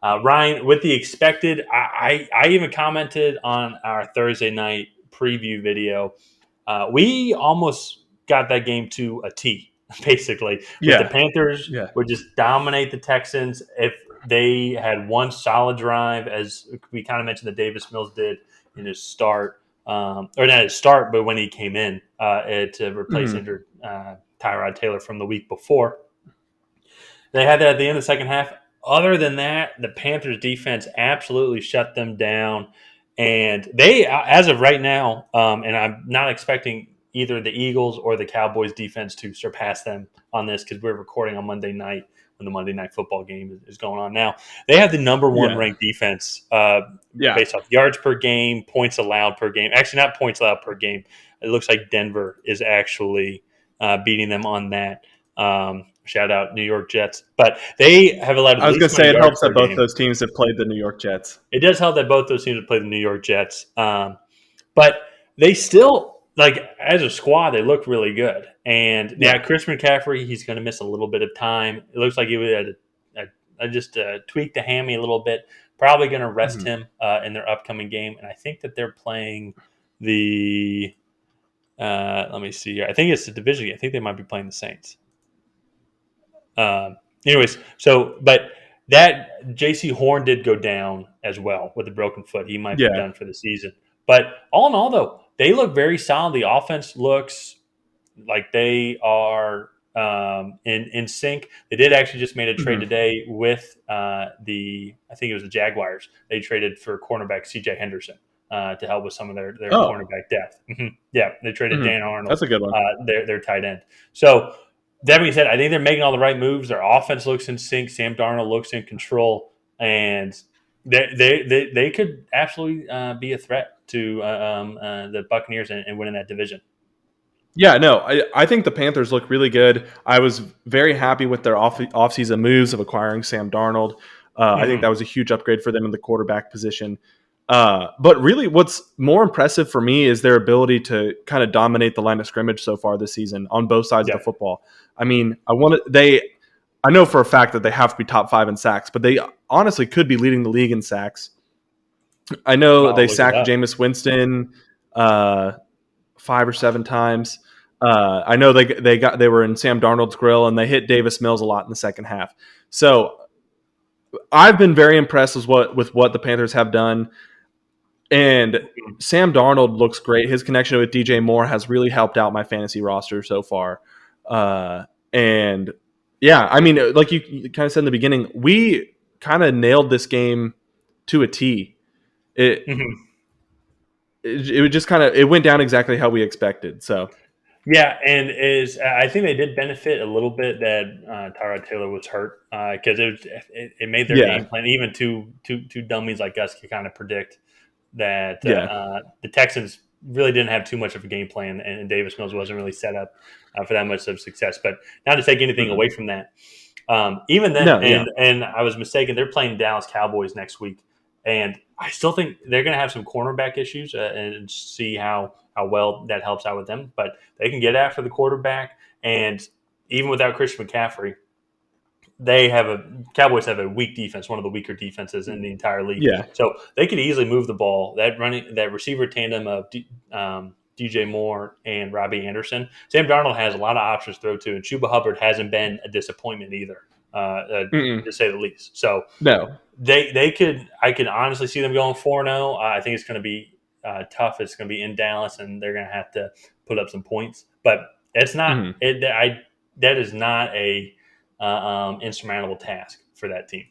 Ryan, with the expected, I even commented on our Thursday night preview video. We almost got that game to a T, basically. With the Yeah. Panthers Yeah. would just dominate the Texans if they had one solid drive, as we kind of mentioned that Davis Mills did in his start, or not his start, but when he came in to replace Mhm. injured Tyrod Taylor from the week before. They had that at the end of the second half. Other than that, the Panthers defense absolutely shut them down. And they, as of right now, and I'm not expecting either the Eagles or the Cowboys defense to surpass them on this because we're recording on Monday night when the Monday Night Football game is going on now. They have the number one Yeah. ranked defense Yeah. based off yards per game, points allowed per game. Actually, not points allowed per game. It looks like Denver is actually beating them on that. Shout out New York Jets. But they have allowed I the was going least to amount say of it yards helps per that both game. those teams have played the New York Jets. It does help that both those teams have played the New York Jets. But they still, like, as a squad, they look really good. And Yeah. now Chris McCaffrey, he's going to miss a little bit of time. It looks like he would just tweak the hammy a little bit. Probably going to rest Mhm. him in their upcoming game. And I think that they're playing the let me see here. I think it's the division. I think they might be playing the Saints. Anyways, but that J.C. Horn did go down as well with a broken foot. He might be Yeah. done for the season. But all in all, though, they look very solid. The offense looks like they are in sync. They did actually just made a trade Mhm. today with I think it was the Jaguars. They traded for cornerback C.J. Henderson to help with some of their Oh. cornerback depth. Yeah, they traded Mhm. Dan Arnold, That's a good one. their tight end. So that being said, I think they're making all the right moves. Their offense looks in sync. Sam Darnold looks in control, and they could absolutely be a threat to the Buccaneers and winning that division. Yeah, no, I think the Panthers look really good. I was very happy with their offseason moves of acquiring Sam Darnold. I think Mm-hmm. that was a huge upgrade for them in the quarterback position. But really, what's more impressive for me is their ability to kind of dominate the line of scrimmage so far this season on both sides of Yeah. the football. I mean, I know for a fact that they have to be top 5 in sacks, but they honestly could be leading the league in sacks. I know Wow, they look at sacked that. Jameis Winston 5 or 7 times. I know they were in Sam Darnold's grill and they hit Davis Mills a lot in the second half. So I've been very impressed with what the Panthers have done. And Sam Darnold looks great. His connection with DJ Moore has really helped out my fantasy roster so far. And yeah, I mean, like you kind of said in the beginning, we kind of nailed this game to a T. It Mm-hmm. it would just kind of it went down exactly how we expected. So Yeah, and I think they did benefit a little bit that Tyrod Taylor was hurt because it made their yeah, game plan. Even two dummies like us could kind of predict that yeah. the Texans really didn't have too much of a game plan, and Davis Mills wasn't really set up for that much of success. But not to take anything Mm-mm. away from that, even then, No, yeah. and I was mistaken. They're playing Dallas Cowboys next week, and I still think they're going to have some cornerback issues, and see how well that helps out with them. But they can get after the quarterback, and even without Christian McCaffrey, Cowboys have a weak defense, one of the weaker defenses in the entire league. Yeah. So they could easily move the ball. That receiver tandem of DJ Moore and Robbie Anderson. Sam Darnold has a lot of options to throw to, and Chuba Hubbard hasn't been a disappointment either, Mm-mm. to say the least. So No. I could honestly see them going 4-0. I think it's going to be tough. It's going to be in Dallas, and they're going to have to put up some points. But it's not Mm-hmm. that is not a insurmountable task for that team.